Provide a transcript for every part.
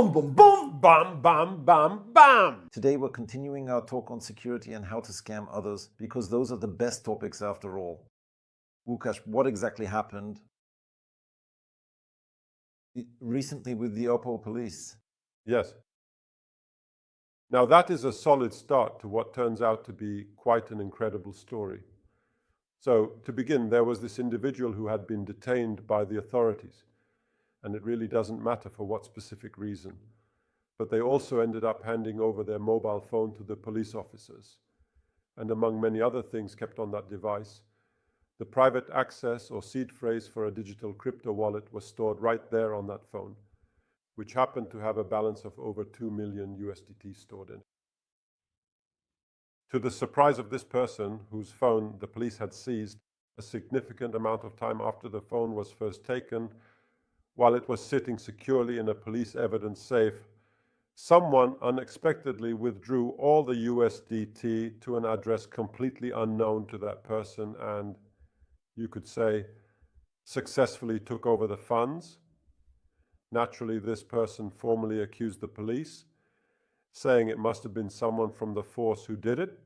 Boom, boom, boom, bam, bam, bam, bam. Today we're continuing our talk on security and how to scam others, because those are the best topics after all. Łukasz, what exactly happened recently with the Opole police? Yes. Now that is a solid start to what turns out to be quite an incredible story. So to begin, there was this individual who had been detained by the authorities, and it really doesn't matter for what specific reason. But they also ended up handing over their mobile phone to the police officers, and among many other things kept on that device, the private access or seed phrase for a digital crypto wallet was stored right there on that phone, which happened to have a balance of over 2 million USDT stored in it. To the surprise of this person, whose phone the police had seized a significant amount of time after the phone was first taken, while it was sitting securely in a police evidence safe, someone unexpectedly withdrew all the USDT to an address completely unknown to that person and, you could say, successfully took over the funds. Naturally, this person formally accused the police, saying it must have been someone from the force who did it,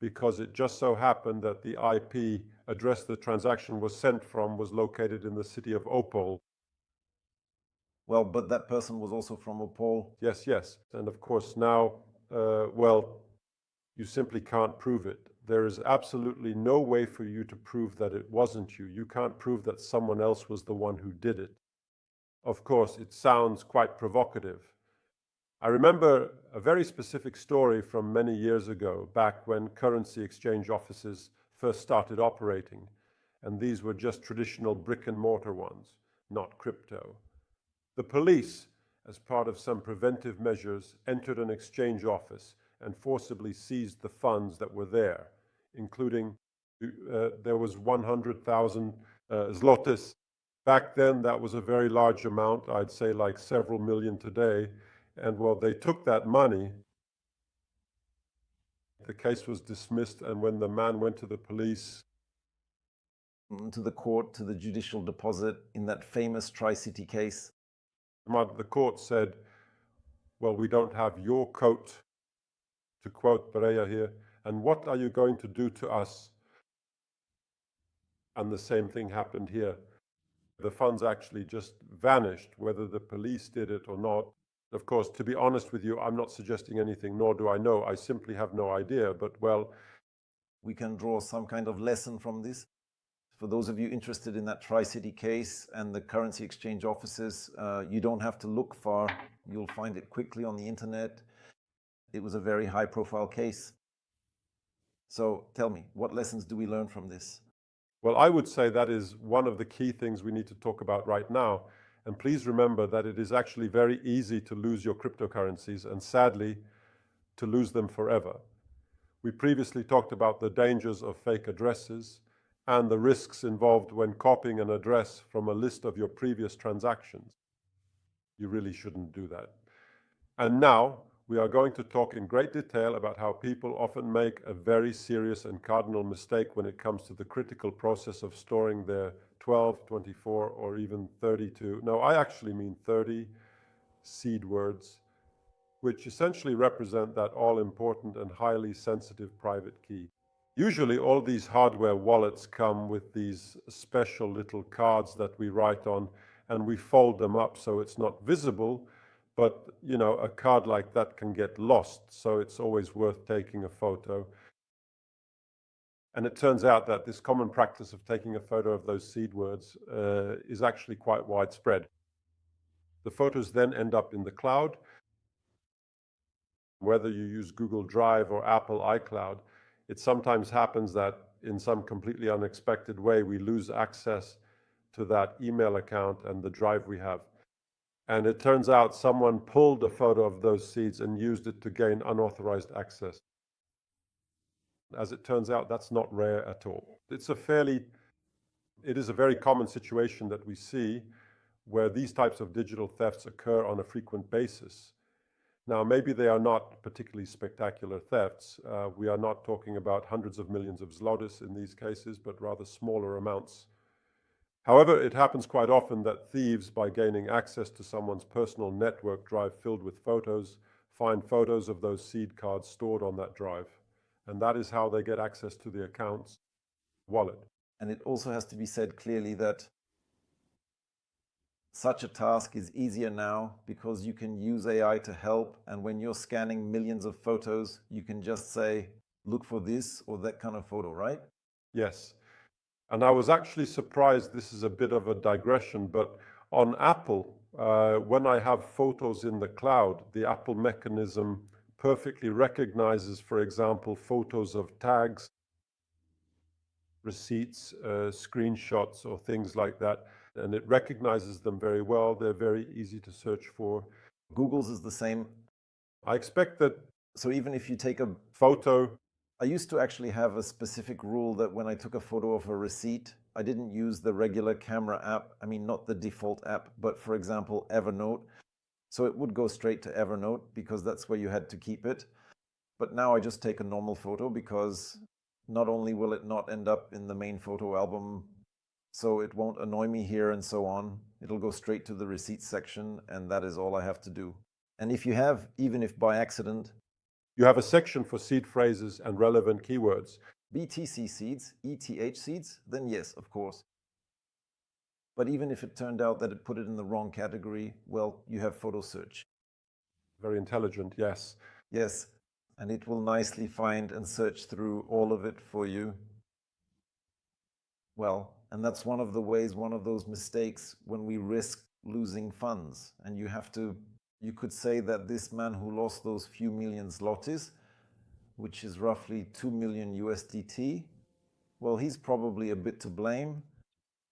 because it just so happened that the IP address the transaction was sent from was located in the city of Opole. Well, but that person was also from Opole. Yes, yes. And of course now, well, you simply can't prove it. There is absolutely no way for you to prove that it wasn't you. You can't prove that someone else was the one who did it. Of course, it sounds quite provocative. I remember a very specific story from many years ago, back when currency exchange offices first started operating, and these were just traditional brick and mortar ones, not crypto. The police, as part of some preventive measures, entered an exchange office and forcibly seized the funds that were there, including there was 100,000 zlotys. Back then, that was a very large amount, I'd say like several million today. And well, they took that money. The case was dismissed, and when the man went to the police, To the court, to the judicial deposit, in that famous Tri-City case, the court said, well, we don't have your coat, to quote Berea here, and what are you going to do to us? And the same thing happened here. The funds actually just vanished, whether the police did it or not. Of course, to be honest with you, I'm not suggesting anything, nor do I know. I simply have no idea. But, well, we can draw some kind of lesson from this. For those of you interested in that Tri-City case and the currency exchange offices, you don't have to look far. You'll find it quickly on the internet. It was a very high-profile case. So tell me, what lessons do we learn from this? Well, I would say that is one of the key things we need to talk about right now. And please remember that it is actually very easy to lose your cryptocurrencies and, sadly, to lose them forever. We previously talked about the dangers of fake addresses and the risks involved when copying an address from a list of your previous transactions. You really shouldn't do that. And now we are going to talk in great detail about how people often make a very serious and cardinal mistake when it comes to the critical process of storing their 12, 24, or even 32, no, I actually mean 30 seed words, which essentially represent that all-important and highly sensitive private key. Usually all these hardware wallets come with these special little cards that we write on, and we fold them up so it's not visible, but, you know, a card like that can get lost, so it's always worth taking a photo. And it turns out that this common practice of taking a photo of those seed words is actually quite widespread. The photos then end up in the cloud. Whether you use Google Drive or Apple iCloud, it sometimes happens that in some completely unexpected way, we lose access to that email account and the drive we have. And it turns out someone pulled a photo of those seeds and used it to gain unauthorized access. As it turns out, that's not rare at all. It is a very common situation that we see where these types of digital thefts occur on a frequent basis. Now, maybe they are not particularly spectacular thefts. We are not talking about hundreds of millions of zlotys in these cases, but rather smaller amounts. However, it happens quite often that thieves, by gaining access to someone's personal network drive filled with photos, find photos of those seed cards stored on that drive. And that is how they get access to the account's wallet. And it also has to be said clearly that such a task is easier now because you can use AI to help. And when you're scanning millions of photos, you can just say, look for this or that kind of photo, right? Yes. And I was actually surprised, this is a bit of a digression, but on Apple, when I have photos in the cloud, the Apple mechanism perfectly recognizes, for example, photos of tags, receipts, screenshots, or things like that. And it recognizes them very well. They're very easy to search for. Google's is the same. I expect that. So even if you take a photo, I used to actually have a specific rule that when I took a photo of a receipt, I didn't use the regular camera app. I mean, not the default app, but for example, Evernote. So it would go straight to Evernote because that's where you had to keep it. But now I just take a normal photo because not only will it not end up in the main photo album, so it won't annoy me here and so on. It'll go straight to the receipts section, and that is all I have to do. And if you have, even if by accident, you have a section for seed phrases and relevant keywords. BTC seeds, ETH seeds, then yes, of course. But even if it turned out that it put it in the wrong category, well, you have photo search. Very intelligent, yes. Yes, and it will nicely find and search through all of it for you. Well, and that's one of the ways, one of those mistakes when we risk losing funds. And you could say that this man who lost those few million zlotys, which is roughly 2 million USDT, well, he's probably a bit to blame,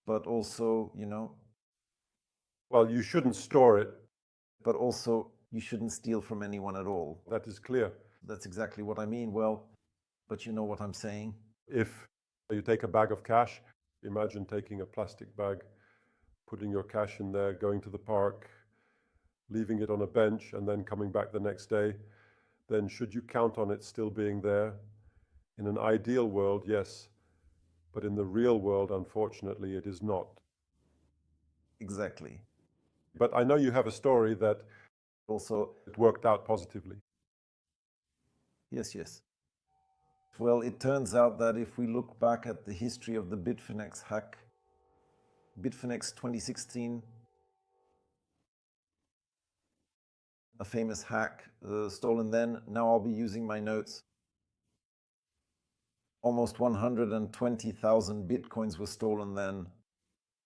but also, well, you shouldn't store it. But also, you shouldn't steal from anyone at all. That is clear. That's exactly what I mean. Well, but you know what I'm saying. If you take a bag of cash, imagine taking a plastic bag, putting your cash in there, going to the park, leaving it on a bench, and then coming back the next day, then should you count on it still being there? In an ideal world, yes. But in the real world, unfortunately, it is not. Exactly. But I know you have a story that also it worked out positively. Yes. Well, it turns out that if we look back at the history of the Bitfinex hack, Bitfinex 2016, a famous hack, stolen then. Now I'll be using my notes. Almost 120,000 Bitcoins were stolen then.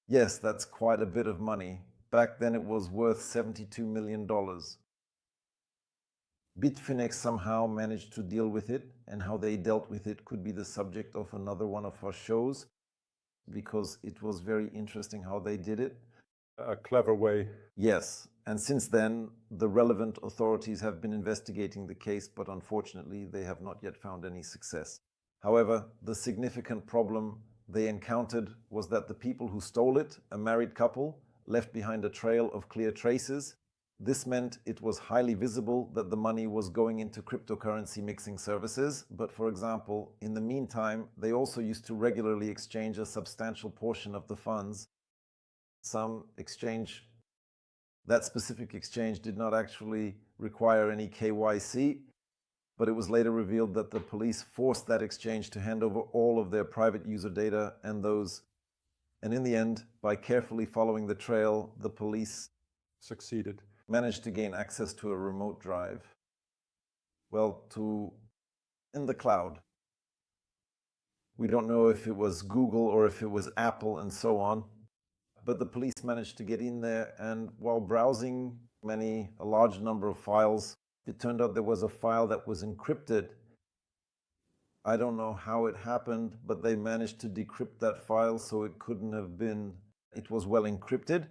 Yes, that's quite a bit of money. Back then it was worth $72 million. Bitfinex somehow managed to deal with it, and how they dealt with it could be the subject of another one of our shows, because it was very interesting how they did it. A clever way. Yes, and since then, the relevant authorities have been investigating the case, but unfortunately, they have not yet found any success. However, the significant problem they encountered was that the people who stole it, a married couple, left behind a trail of clear traces. This meant it was highly visible that the money was going into cryptocurrency mixing services, but for example, in the meantime, they also used to regularly exchange a substantial portion of the funds. That specific exchange did not actually require any KYC, but it was later revealed that the police forced that exchange to hand over all of their private user data and in the end, by carefully following the trail, the police succeeded. Managed to gain access to a remote drive. Well, in the cloud. We don't know if it was Google or if it was Apple and so on, but the police managed to get in there, and while browsing a large number of files, it turned out there was a file that was encrypted. I don't know how it happened, but they managed to decrypt that file, so it was well encrypted.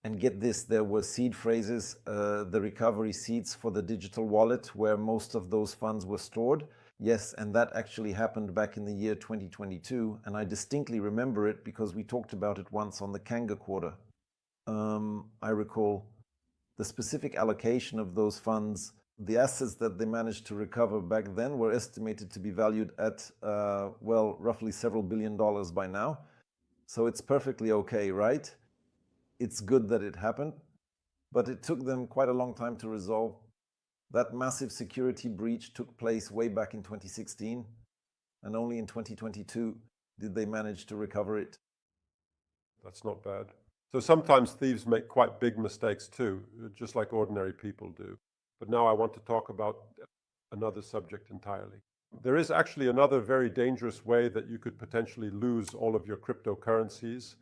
And get this, there were seed phrases, the recovery seeds for the digital wallet where most of those funds were stored. Yes, and that actually happened back in the year 2022. And I distinctly remember it because we talked about it once on the Kanga quarter. I recall the specific allocation of those funds. The assets that they managed to recover back then were estimated to be valued at, roughly several $billions by now. So it's perfectly okay, right? It's good that it happened, but it took them quite a long time to resolve. That massive security breach took place way back in 2016, and only in 2022 did they manage to recover it. That's not bad. So sometimes thieves make quite big mistakes too, just like ordinary people do. But now I want to talk about another subject entirely. There is actually another very dangerous way that you could potentially lose all of your cryptocurrencies.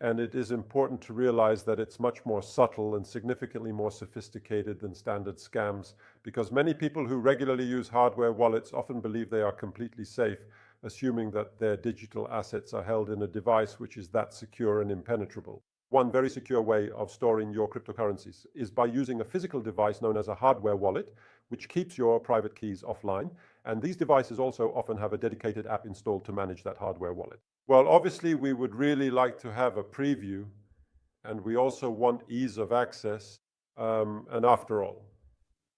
And it is important to realize that it's much more subtle and significantly more sophisticated than standard scams, because many people who regularly use hardware wallets often believe they are completely safe, assuming that their digital assets are held in a device which is that secure and impenetrable. One very secure way of storing your cryptocurrencies is by using a physical device known as a hardware wallet, which keeps your private keys offline. And these devices also often have a dedicated app installed to manage that hardware wallet. Well, obviously, we would really like to have a preview, and we also want ease of access. And after all,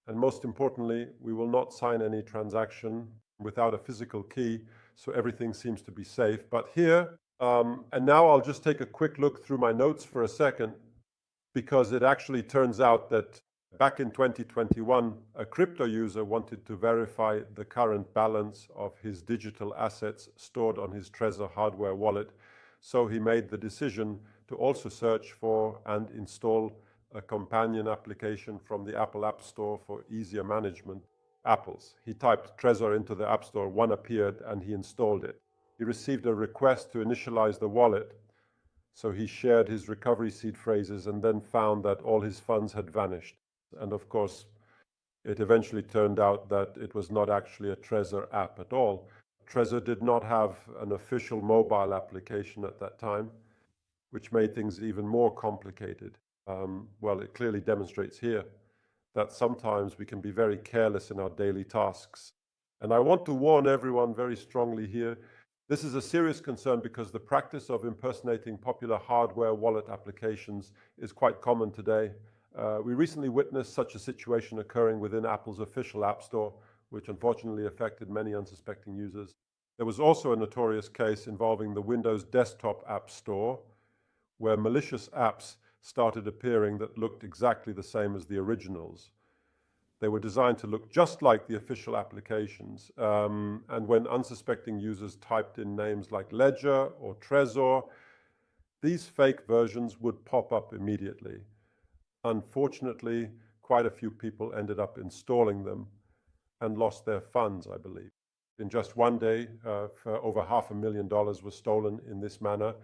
and most importantly, we will not sign any transaction without a physical key, so everything seems to be safe. But here, and now I'll just take a quick look through my notes for a second, because it actually turns out that back in 2021, a crypto user wanted to verify the current balance of his digital assets stored on his Trezor hardware wallet. So he made the decision to also search for and install a companion application from the Apple App Store for easier management, Apple's. He typed Trezor into the App Store, one appeared, and he installed it. He received a request to initialize the wallet. So he shared his recovery seed phrases and then found that all his funds had vanished. And of course, it eventually turned out that it was not actually a Trezor app at all. Trezor did not have an official mobile application at that time, which made things even more complicated. Well, it clearly demonstrates here that sometimes we can be very careless in our daily tasks. And I want to warn everyone very strongly here. This is a serious concern because the practice of impersonating popular hardware wallet applications is quite common today. We recently witnessed such a situation occurring within Apple's official App Store, which unfortunately affected many unsuspecting users. There was also a notorious case involving the Windows Desktop App Store, where malicious apps started appearing that looked exactly the same as the originals. They were designed to look just like the official applications. And when unsuspecting users typed in names like Ledger or Trezor, these fake versions would pop up immediately. Unfortunately, quite a few people ended up installing them and lost their funds, I believe. In just one day, for over $500,000 was stolen in this manner.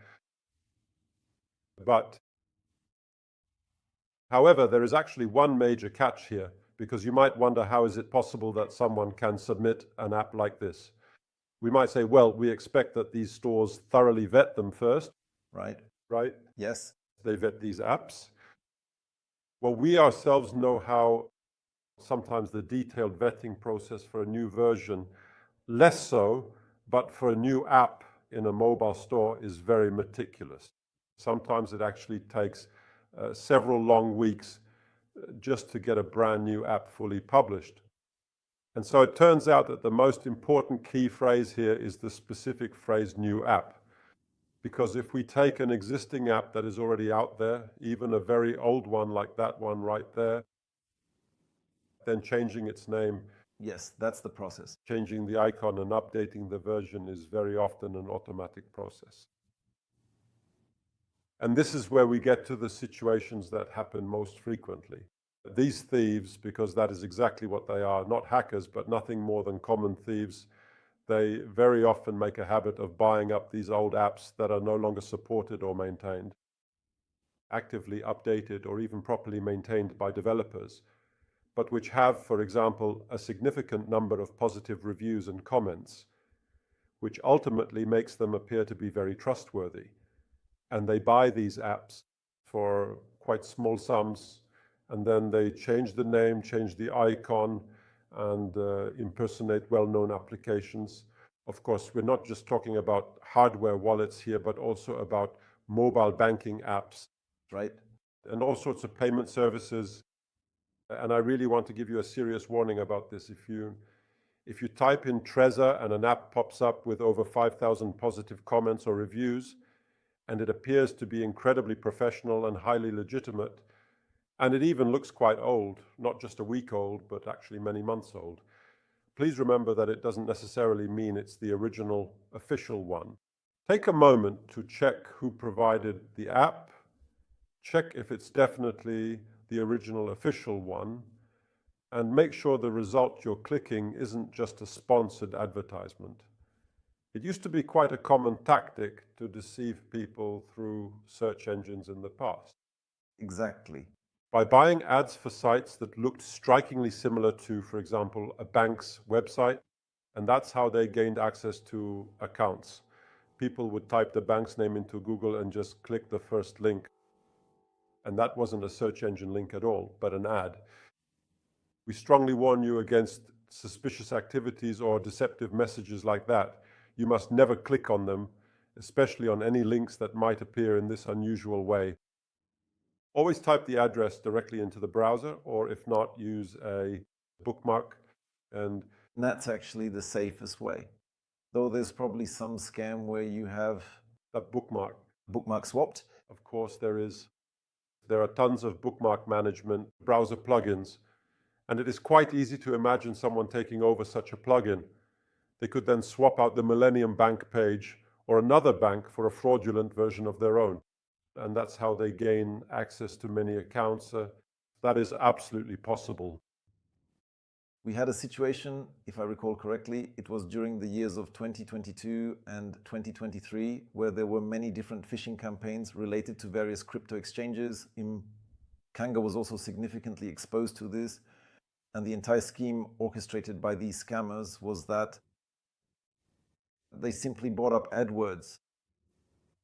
But, however, there is actually one major catch here, because you might wonder, how is it possible that someone can submit an app like this? We might say, well, we expect that these stores thoroughly vet them first. Right? Right? Yes. They vet these apps. Well, we ourselves know how sometimes the detailed vetting process for a new version, less so, but for a new app in a mobile store is very meticulous. Sometimes it actually takes several long weeks just to get a brand new app fully published. And so it turns out that the most important key phrase here is the specific phrase new app. Because if we take an existing app that is already out there, even a very old one like that one right there, then changing its name, Yes, that's the process. changing the icon and updating the version is very often an automatic process. And this is where we get to the situations that happen most frequently. These thieves, because that is exactly what they are, not hackers, but nothing more than common thieves, they very often make a habit of buying up these old apps that are no longer supported or maintained, actively updated or even properly maintained by developers, but which have, for example, a significant number of positive reviews and comments, which ultimately makes them appear to be very trustworthy. And they buy these apps for quite small sums, and then they change the name, change the icon, and impersonate well-known applications. Of course, we're not just talking about hardware wallets here, but also about mobile banking apps, Right? and all sorts of payment services. And I really want to give you a serious warning about this. If you type in Trezor and an app pops up with over 5,000 positive comments or reviews, and it appears to be incredibly professional and highly legitimate. And it even looks quite old, not just a week old, but actually many months old. Please remember that it doesn't necessarily mean it's the original official one. Take a moment to check who provided the app, check if it's definitely the original official one, and make sure the result you're clicking isn't just a sponsored advertisement. It used to be quite a common tactic to deceive people through search engines in the past. Exactly. By buying ads for sites that looked strikingly similar to, for example, a bank's website, and that's how they gained access to accounts. People would type the bank's name into Google and just click the first link. And that wasn't a search engine link at all, but an ad. We strongly warn you against suspicious activities or deceptive messages like that. You must never click on them, especially on any links that might appear in this unusual way. Always type the address directly into the browser, or if not, use a bookmark. And that's actually the safest way. Though there's probably some scam where you have that bookmark swapped. Of course, there are tons of bookmark management browser plugins, and it is quite easy to imagine someone taking over such a plugin. They could then swap out the Millennium Bank page or another bank for a fraudulent version of their own. And that's how they gain access to many accounts. That is absolutely possible. We had a situation, if I recall correctly, it was during the years of 2022 and 2023, where there were many different phishing campaigns related to various crypto exchanges. Kanga was also significantly exposed to this. And the entire scheme orchestrated by these scammers was that they simply bought up AdWords.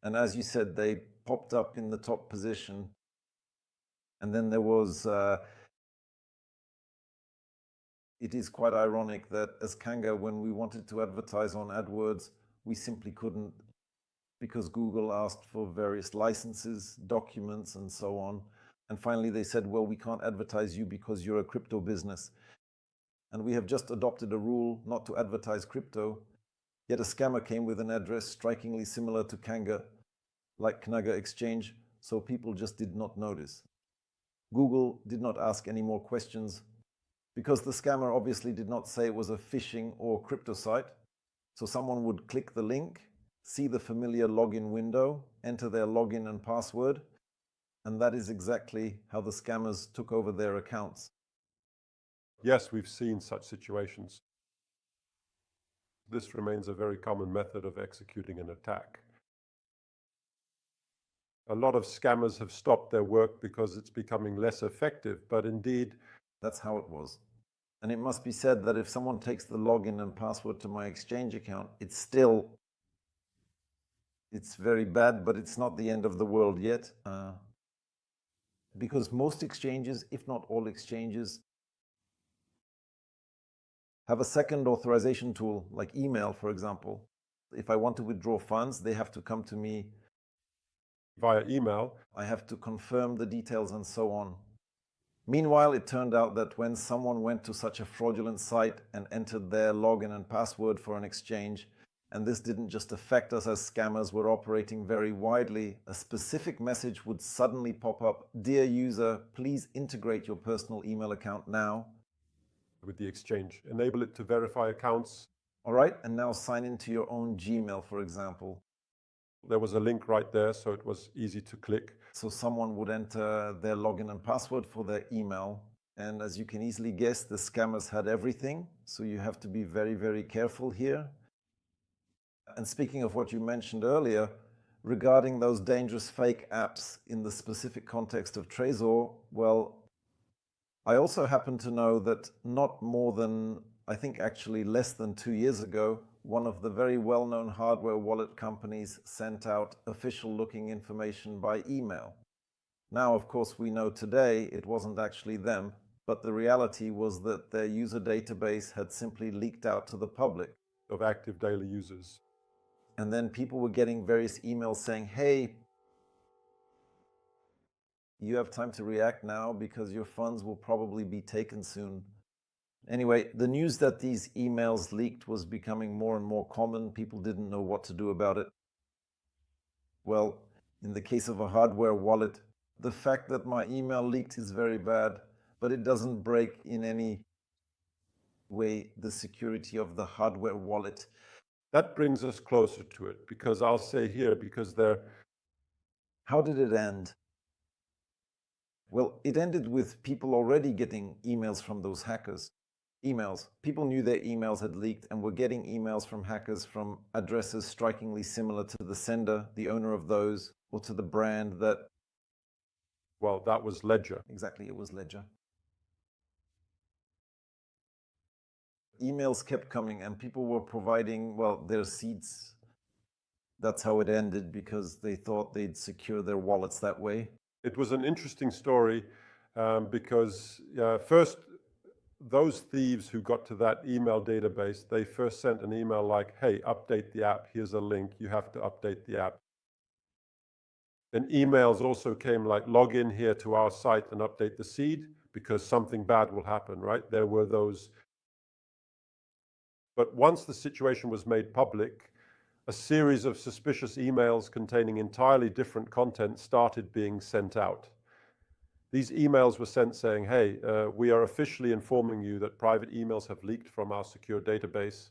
And as you said, they popped up in the top position. And then there was, it is quite ironic that as Kanga, when we wanted to advertise on AdWords, we simply couldn't, because Google asked for various licenses, documents, and so on. And finally, they said, well, we can't advertise you because you're a crypto business. And we have just adopted a rule not to advertise crypto. Yet a scammer came with an address strikingly similar to Kanga, like Kanga Exchange, so people just did not notice. Google did not ask any more questions because the scammer obviously did not say it was a phishing or crypto site. So someone would click the link, see the familiar login window, enter their login and password, and that is exactly how the scammers took over their accounts. Yes, we've seen such situations. This remains a very common method of executing an attack. A lot of scammers have stopped their work because it's becoming less effective, but indeed, that's how it was. And it must be said that if someone takes the login and password to my exchange account, it's very bad, but it's not the end of the world yet. Because most exchanges, if not all exchanges, have a second authorization tool, like email, for example. If I want to withdraw funds, they have to come to me via email. I have to confirm the details and so on. Meanwhile, it turned out that when someone went to such a fraudulent site and entered their login and password for an exchange, and this didn't just affect us as scammers were operating very widely, a specific message would suddenly pop up, "Dear user, please integrate your personal email account now." With the exchange. Enable it to verify accounts. All right, and now sign into your own Gmail, for example. There was a link right there, so it was easy to click. So someone would enter their login and password for their email. And as you can easily guess, the scammers had everything. So you have to be very, very careful here. And speaking of what you mentioned earlier, regarding those dangerous fake apps in the specific context of Trezor, well, I also happen to know that not more than, I think actually less than 2 years ago, one of the very well-known hardware wallet companies sent out official-looking information by email. Now, of course, we know today it wasn't actually them, but the reality was that their user database had simply leaked out to the public. Of active daily users. And then people were getting various emails saying, "Hey, you have time to react now because your funds will probably be taken soon." Anyway, the news that these emails leaked was becoming more and more common. People didn't know what to do about it. Well, In the case of a hardware wallet, the fact that my email leaked is very bad, but it doesn't break in any way the security of the hardware wallet. That brings us closer to it, because I'll say here, because there... How did it end? Well, it ended with people already getting emails from those hackers. Emails. People knew their emails had leaked and were getting emails from hackers from addresses strikingly similar to the sender, the owner of those, or to the brand that... Well, that was Ledger. Exactly, it was Ledger. Emails kept coming and people were providing, well, their seeds. That's how it ended, because they thought they'd secure their wallets that way. It was an interesting story because first, those thieves who got to that email database, they first sent an email like, hey, update the app. Here's a link. You have to update the app. Then emails also came like, log in here to our site and update the seed because something bad will happen, right? There were those. But once the situation was made public, a series of suspicious emails containing entirely different content started being sent out. These emails were sent saying, hey, we are officially informing you that private emails have leaked from our secure database.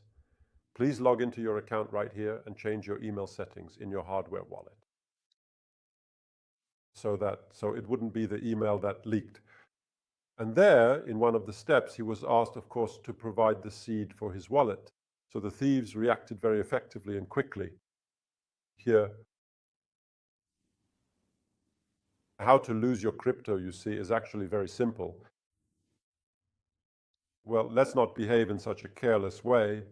Please log into your account right here and change your email settings in your hardware wallet. So it wouldn't be the email that leaked. And there, in one of the steps, he was asked, of course, to provide the seed for his wallet. So the thieves reacted very effectively and quickly. Here, how to lose your crypto, you see, is actually very simple. Well, let's not behave in such a careless way.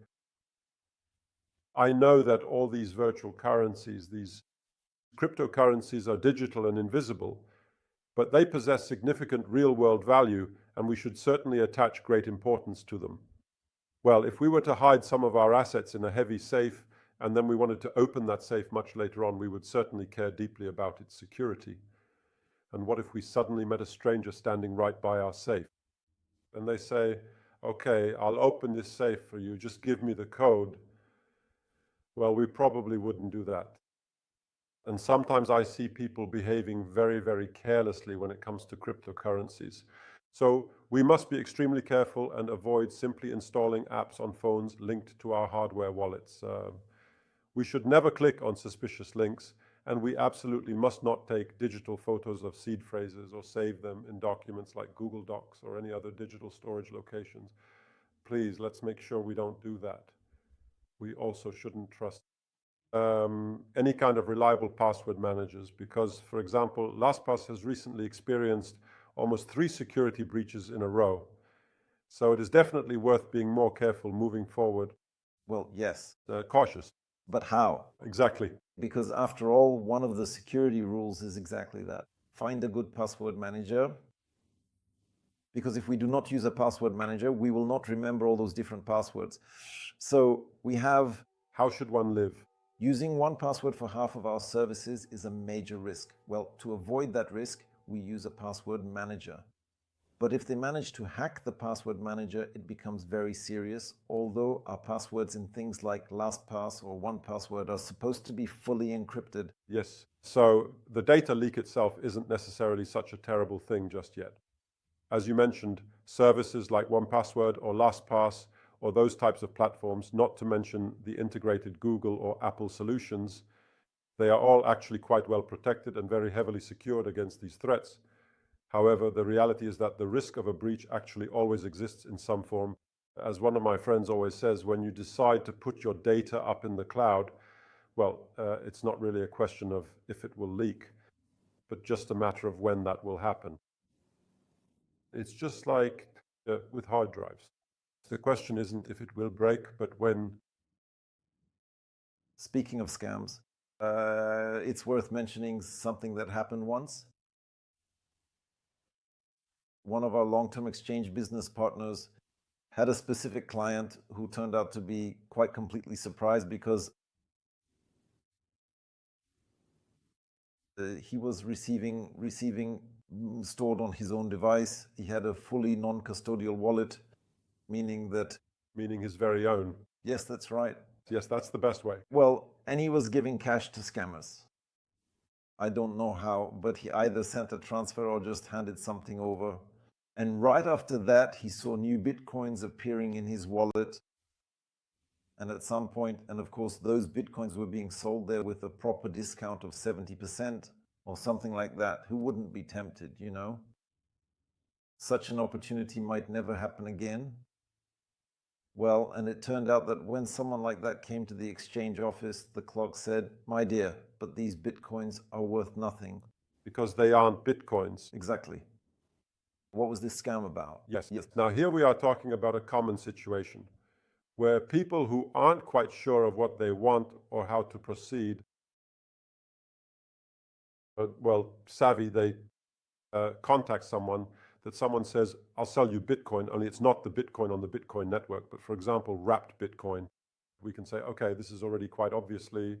I know that all these virtual currencies, these cryptocurrencies, are digital and invisible, but they possess significant real-world value, and we should certainly attach great importance to them. Well, if we were to hide some of our assets in a heavy safe, and then we wanted to open that safe much later on, we would certainly care deeply about its security. And what if we suddenly met a stranger standing right by our safe? And they say, okay, I'll open this safe for you, just give me the code. Well, we probably wouldn't do that. And sometimes I see people behaving very, very carelessly when it comes to cryptocurrencies. So we must be extremely careful and avoid simply installing apps on phones linked to our hardware wallets. We should never click on suspicious links, and we absolutely must not take digital photos of seed phrases or save them in documents like Google Docs or any other digital storage locations. Please, let's make sure we don't do that. We also shouldn't trust any kind of reliable password managers because, for example, LastPass has recently experienced almost 3 security breaches in a row. So it is definitely worth being more careful moving forward. Well, yes. Cautious. But how? Exactly. Because after all, one of the security rules is exactly that. Find a good password manager. Because if we do not use a password manager, we will not remember all those different passwords. So we have... How should one live? Using one password for half of our services is a major risk. Well, to avoid that risk, we use a password manager. But if they manage to hack the password manager, it becomes very serious, although our passwords in things like LastPass or 1Password are supposed to be fully encrypted. Yes. So the data leak itself isn't necessarily such a terrible thing just yet. As you mentioned, services like 1Password or LastPass or those types of platforms, not to mention the integrated Google or Apple solutions, they are all actually quite well protected and very heavily secured against these threats. However, the reality is that the risk of a breach actually always exists in some form. As one of my friends always says, when you decide to put your data up in the cloud, well, it's not really a question of if it will leak, but just a matter of when that will happen. It's just like with hard drives. The question isn't if it will break, but when. Speaking of scams, it's worth mentioning something that happened once. One of our long-term exchange business partners had a specific client who turned out to be quite completely surprised because he was receiving stored on his own device. He had a fully non-custodial wallet, meaning his very own. Yes, that's right. Yes, that's the best way. Well, and he was giving cash to scammers. I don't know how, but he either sent a transfer or just handed something over. And right after that, he saw new Bitcoins appearing in his wallet. And at some point, and of course, those Bitcoins were being sold there with a proper discount of 70% or something like that. Who wouldn't be tempted, you know? Such an opportunity might never happen again. Well, and it turned out that when someone like that came to the exchange office, the clock said, "My dear, but these Bitcoins are worth nothing." because they aren't Bitcoins. Exactly. What was this scam about? Yes. Now, here we are talking about a common situation where people who aren't quite sure of what they want or how to proceed, well, savvy, they contact someone, that someone says, "I'll sell you Bitcoin," only it's not the Bitcoin on the Bitcoin network, but for example, wrapped Bitcoin. We can say, okay, this is already quite obviously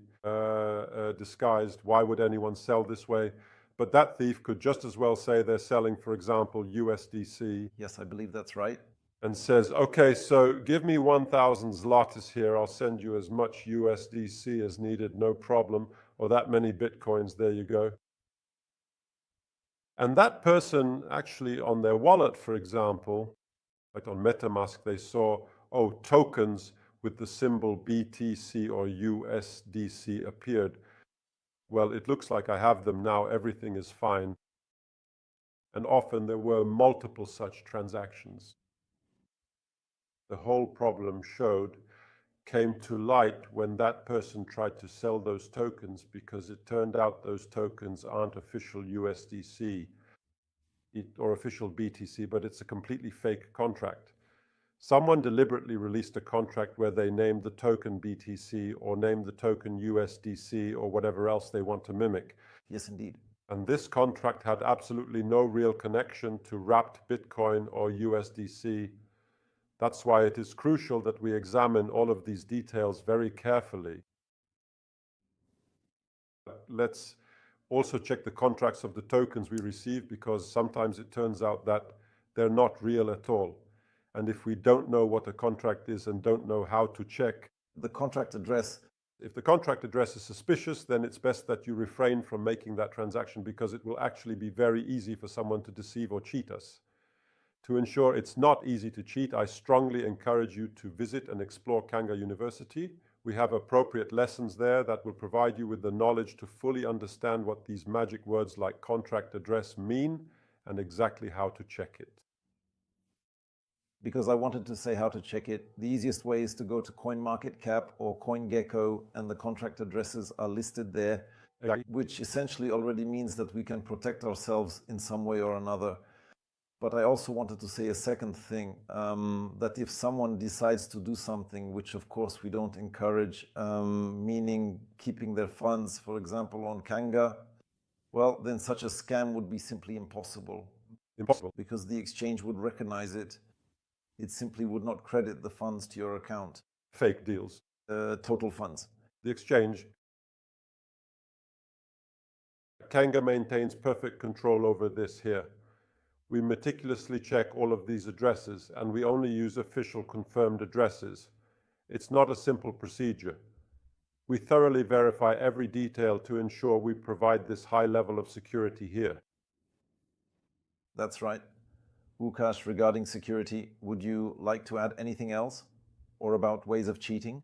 disguised. Why would anyone sell this way? But that thief could just as well say they're selling, for example, USDC. Yes, I believe that's right. And says, okay, so give me 1,000 zlotys here. I'll send you as much USDC as needed, no problem. Or that many Bitcoins, there you go. And that person actually on their wallet, for example, like on MetaMask, they saw, oh, tokens with the symbol BTC or USDC appeared. Well, it looks like I have them now. Everything is fine. And often there were multiple such transactions. The whole problem came to light when that person tried to sell those tokens, because it turned out those tokens aren't official USDC or official BTC, but it's a completely fake contract. Someone deliberately released a contract where they named the token BTC or named the token USDC or whatever else they want to mimic. Yes, indeed. And this contract had absolutely no real connection to wrapped Bitcoin or USDC. That's why it is crucial that we examine all of these details very carefully. Let's also check the contracts of the tokens we receive, because sometimes it turns out that they're not real at all. And if we don't know what a contract is and don't know how to check the contract address, if the contract address is suspicious, then it's best that you refrain from making that transaction, because it will actually be very easy for someone to deceive or cheat us. To ensure it's not easy to cheat, I strongly encourage you to visit and explore Kanga University. We have appropriate lessons there that will provide you with the knowledge to fully understand what these magic words like contract address mean and exactly how to check it. Because I wanted to say how to check it, the easiest way is to go to CoinMarketCap or CoinGecko, and the contract addresses are listed there, which essentially already means that we can protect ourselves in some way or another. But I also wanted to say a second thing, that if someone decides to do something, which of course we don't encourage, meaning keeping their funds, for example, on Kanga, well, then such a scam would be simply impossible. Impossible. Because the exchange would recognize it. It simply would not credit the funds to your account. Fake deals. Total funds. The exchange. Kanga maintains perfect control over this here. We meticulously check all of these addresses, and we only use official confirmed addresses. It's not a simple procedure. We thoroughly verify every detail to ensure we provide this high level of security here. That's right. Łukasz, regarding security, would you like to add anything else? Or about ways of cheating?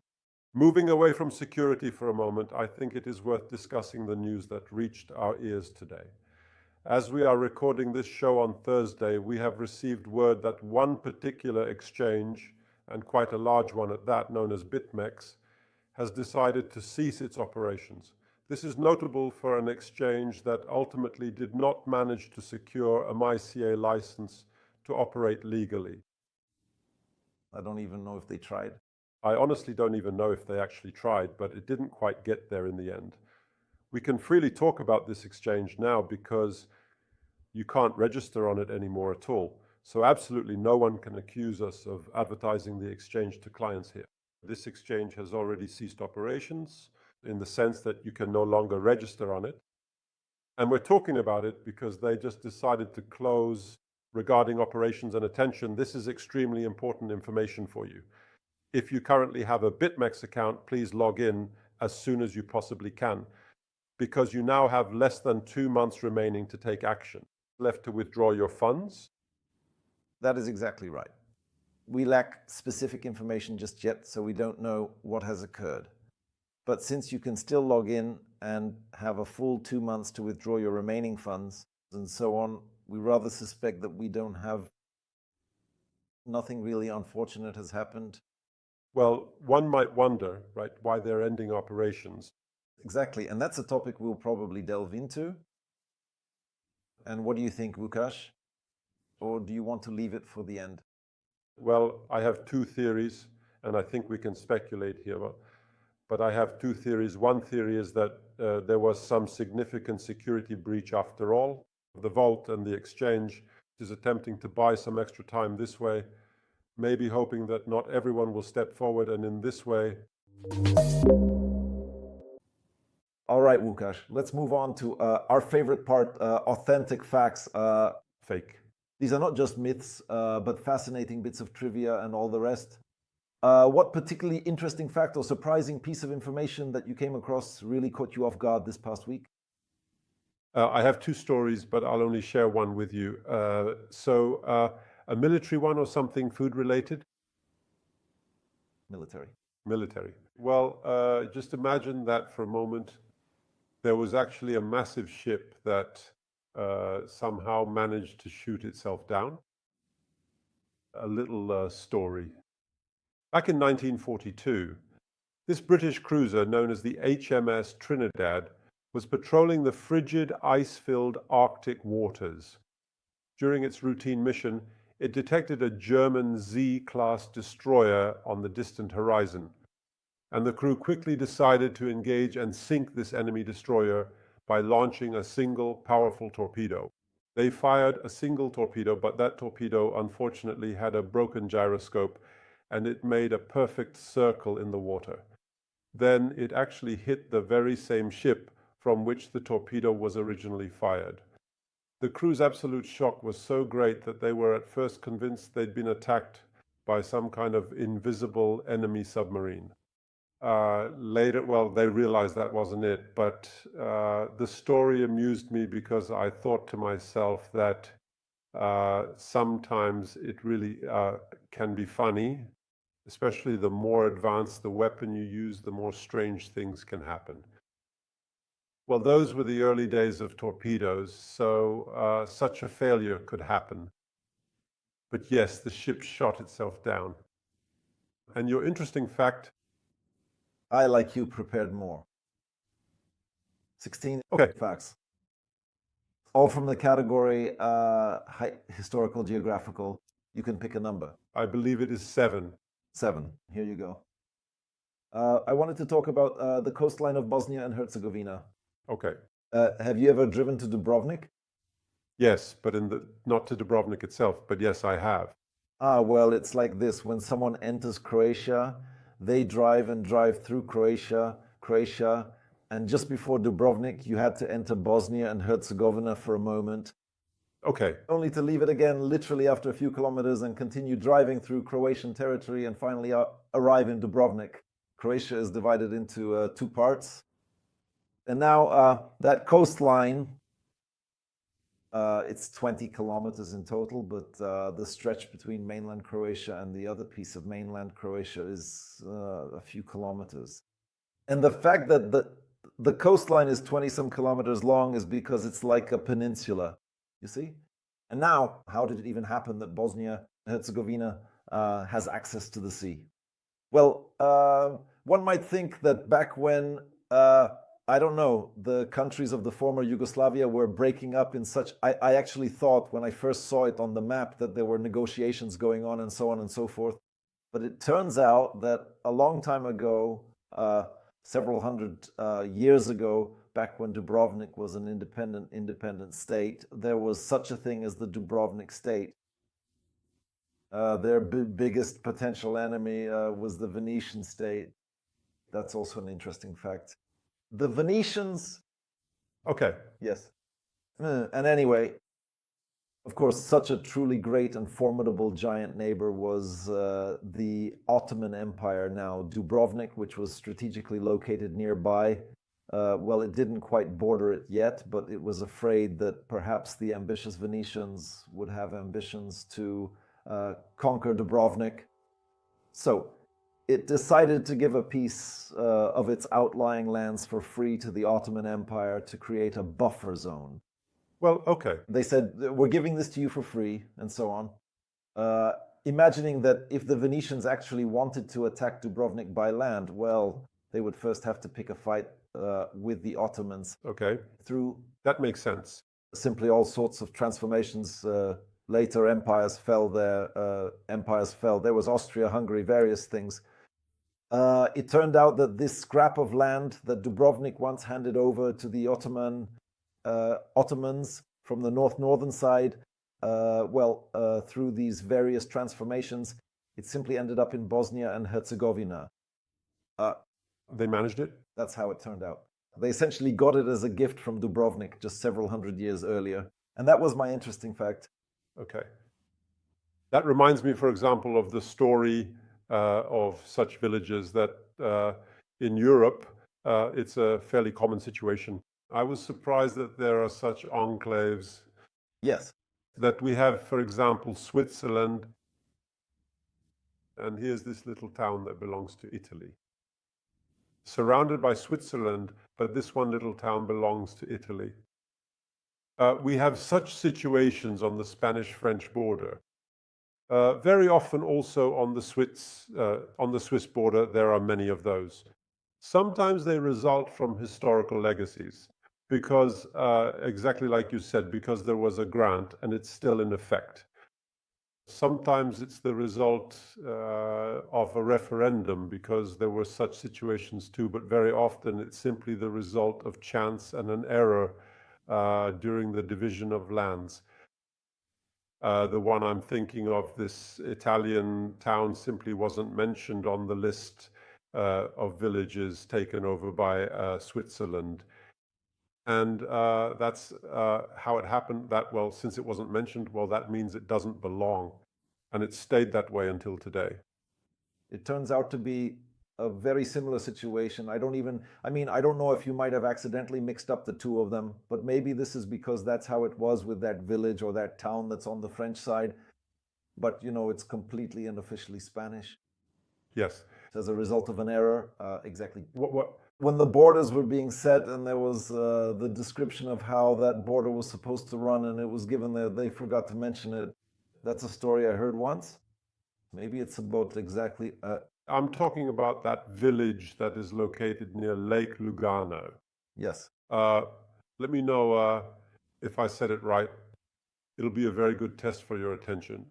Moving away from security for a moment, I think it is worth discussing the news that reached our ears today. As we are recording this show on Thursday, we have received word that one particular exchange, and quite a large one at that, known as BitMEX, has decided to cease its operations. This is notable for an exchange that ultimately did not manage to secure a MyCA license to operate legally. I don't even know if they tried. I honestly don't even know if they actually tried, but it didn't quite get there in the end. We can freely talk about this exchange now because you can't register on it anymore at all. So absolutely no one can accuse us of advertising the exchange to clients here. This exchange has already ceased operations in the sense that you can no longer register on it. And we're talking about it because they just decided to close regarding operations and attention. This is extremely important information for you. If you currently have a BitMEX account, please log in as soon as you possibly can. because you now have less than 2 months remaining to take action, left to withdraw your funds? That is exactly right. We lack specific information just yet, so we don't know what has occurred. But since you can still log in and have a full 2 months to withdraw your remaining funds and so on, we rather suspect that we don't have, nothing really unfortunate has happened. Well, one might wonder, right, why they're ending operations. Exactly, and that's a topic we'll probably delve into. And what do you think, Łukasz? Or do you want to leave it for the end? Well, I have two theories, and I think we can speculate here. But I have two theories. One theory is that there was some significant security breach after all. The vault and the exchange is attempting to buy some extra time this way, maybe hoping that not everyone will step forward, and in this way. All right, Łukasz, let's move on to our favorite part, authentic facts. Fake. These are not just myths, but fascinating bits of trivia and all the rest. What particularly interesting fact or surprising piece of information that you came across really caught you off guard this past week? I have two stories, but I'll only share one with you. A military one or something food related? Military. Military. Well, just imagine that for a moment. There was actually a massive ship that somehow managed to shoot itself down. A little story. Back in 1942, this British cruiser known as the HMS Trinidad was patrolling the frigid, ice-filled Arctic waters. During its routine mission, it detected a German Z-class destroyer on the distant horizon, and the crew quickly decided to engage and sink this enemy destroyer by launching a single powerful torpedo. They fired a single torpedo, but that torpedo unfortunately had a broken gyroscope, and it made a perfect circle in the water. Then it actually hit the very same ship from which the torpedo was originally fired. The crew's absolute shock was so great that they were at first convinced they'd been attacked by some kind of invisible enemy submarine. Later, well, they realized that wasn't it, but the story amused me because I thought to myself that sometimes it really can be funny, especially the more advanced the weapon you use, the more strange things can happen. Well, those were the early days of torpedoes, so such a failure could happen. But yes, the ship shot itself down. And your interesting fact? I, like you, prepared more. 16 facts. All from the category historical, geographical. You can pick a number. I believe it is 7. 7. Here you go. I wanted to talk about the coastline of Bosnia and Herzegovina. Okay. Have you ever driven to Dubrovnik? Yes, but not to Dubrovnik itself, but yes, I have. Well, it's like this. When someone enters Croatia, they drive and drive through Croatia, and just before Dubrovnik, you had to enter Bosnia and Herzegovina for a moment. Okay. Only to leave it again literally after a few kilometers and continue driving through Croatian territory and finally arrive in Dubrovnik. Croatia is divided into 2 parts. And now that coastline, it's 20 kilometers in total, but the stretch between mainland Croatia and the other piece of mainland Croatia is a few kilometers. And the fact that the coastline is 20-some kilometers long is because it's like a peninsula, you see? And now, how did it even happen that Bosnia and Herzegovina has access to the sea? Well, one might think that back when I don't know, the countries of the former Yugoslavia were breaking up in such... I actually thought when I first saw it on the map that there were negotiations going on and so on and so forth. But it turns out that a long time ago, several hundred years ago, back when Dubrovnik was an independent state, there was such a thing as the Dubrovnik state. Their biggest potential enemy was the Venetian state. That's also an interesting fact. The Venetians... Okay. Yes. And anyway, of course, such a truly great and formidable giant neighbor was the Ottoman Empire, now Dubrovnik, which was strategically located nearby. well, it didn't quite border it yet, but it was afraid that perhaps the ambitious Venetians would have ambitions to conquer Dubrovnik. So it decided to give a piece of its outlying lands for free to the Ottoman Empire to create a buffer zone. Well, okay. They said, we're giving this to you for free, and so on. Imagining that if the Venetians actually wanted to attack Dubrovnik by land, well, they would first have to pick a fight with the Ottomans. Okay. Through that makes sense. Simply all sorts of transformations. Later empires fell there. There was Austria-Hungary, various things. It turned out that this scrap of land that Dubrovnik once handed over to the Ottomans from the northern side, through these various transformations, it simply ended up in Bosnia and Herzegovina. They managed it? That's how it turned out. They essentially got it as a gift from Dubrovnik just several hundred years earlier. And that was my interesting fact. Okay. That reminds me, for example, of the story of such villages that in Europe, it's a fairly common situation. I was surprised that there are such enclaves. Yes. That we have, for example, Switzerland. And here's this little town that belongs to Italy. Surrounded by Switzerland, but this one little town belongs to Italy. We have such situations on the Spanish-French border. Very often also on the Swiss border, there are many of those. Sometimes they result from historical legacies because, exactly like you said, because there was a grant and it's still in effect. Sometimes it's the result of a referendum because there were such situations too, but very often it's simply the result of chance and an error during the division of lands. The one I'm thinking of, this Italian town, simply wasn't mentioned on the list of villages taken over by Switzerland. And that's how it happened. That, well, since it wasn't mentioned, well, that means it doesn't belong. And it stayed that way until today. It turns out to be a very similar situation. I don't know if you might have accidentally mixed up the two of them, but maybe this is because that's how it was with that village or that town that's on the French side. But, you know, it's completely and officially Spanish. Yes. As a result of an error, exactly. What? When the borders were being set and there was the description of how that border was supposed to run and it was given there, they forgot to mention it. That's a story I heard once. Maybe it's about exactly... I'm talking about that village that is located near Lake Lugano. Yes. Let me know if I said it right. It'll be a very good test for your attention.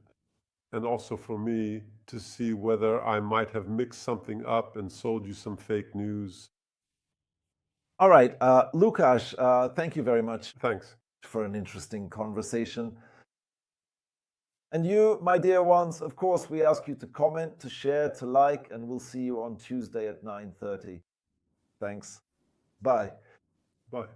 And also for me to see whether I might have mixed something up and sold you some fake news. All right. Lukasz, thank you very much. Thanks. For an interesting conversation. And you, my dear ones, of course, we ask you to comment, to share, to like, and we'll see you on Tuesday at 9:30. Thanks. Bye. Bye.